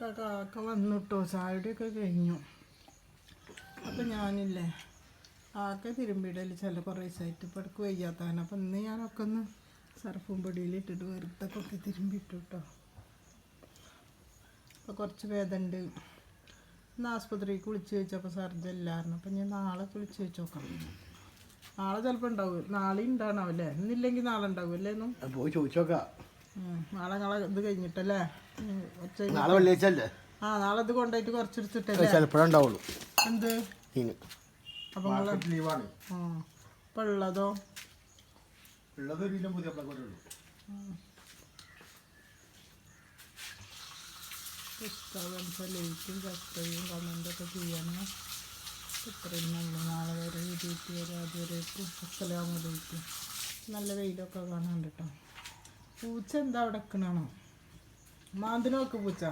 കാക്ക വന്നു കേട്ടോ, ചായയുടെയൊക്കെ കഴിഞ്ഞു. അപ്പം ഞാനില്ലേ ആകെ തിരുമ്പിടൽ ചില കുറേ ദിവസമായിട്ട് ഇപ്പോൾ ഇടയ്ക്ക് വയ്യാത്തതാണ്. അപ്പം ഇന്ന് ഞാനൊക്കെ ഒന്ന് സർഫും പൊടിയിലിട്ടിട്ട് വെറുതെ ഒക്കെ തിരുമ്പിട്ടു കേട്ടോ. അപ്പോൾ കുറച്ച് വേദമുണ്ട്. ഇന്ന് ആസ്പത്രിക്ക് വിളിച്ച് ചോദിച്ചപ്പോൾ സർജറി ഇല്ലായിരുന്നു. അപ്പം ഞാൻ നാളെ വിളിച്ച് ചോദിച്ച് നോക്കണം. നാളെ ചിലപ്പോൾ ഉണ്ടാവും, നാളെ ഉണ്ടാവണമല്ലേ, ഇന്നില്ലെങ്കിൽ നാളെ ഉണ്ടാവും അല്ലേ? പോയി ചോദിച്ചോക്കാം. നാളെ നാളെ ഇത് കഴിഞ്ഞിട്ടല്ലേ? നാളെ വെള്ളിയാഴ്ച അല്ലേ? ആ, നാളെ ഇത് കൊണ്ടുപോയിട്ട് കുറച്ചെടുത്തിട്ടല്ലേ ചിലപ്പോഴേ ഉണ്ടാവുള്ളൂ. എന്ത് അപ്പം ലീവാണ്. ഇപ്പം ഉള്ളതോ ഉള്ളത് ഒരു കിലോ പുതിയ ലൈക്കും സബ്സ്ക്രൈബും കമൻറ്റൊക്കെ ചെയ്യണം. ഇത്രയും നല്ല നാളെ വരെ വീട്ടിൽ വരെ അതുവരേക്കും അസ്സലാമലൈക്കും. നല്ല വെയിലൊക്കെ കാണാൻ കേട്ടോ. പൂച്ച എന്താ അവിടെ നിൽക്കണോ? മാന്തിനോക്ക് പൂച്ച.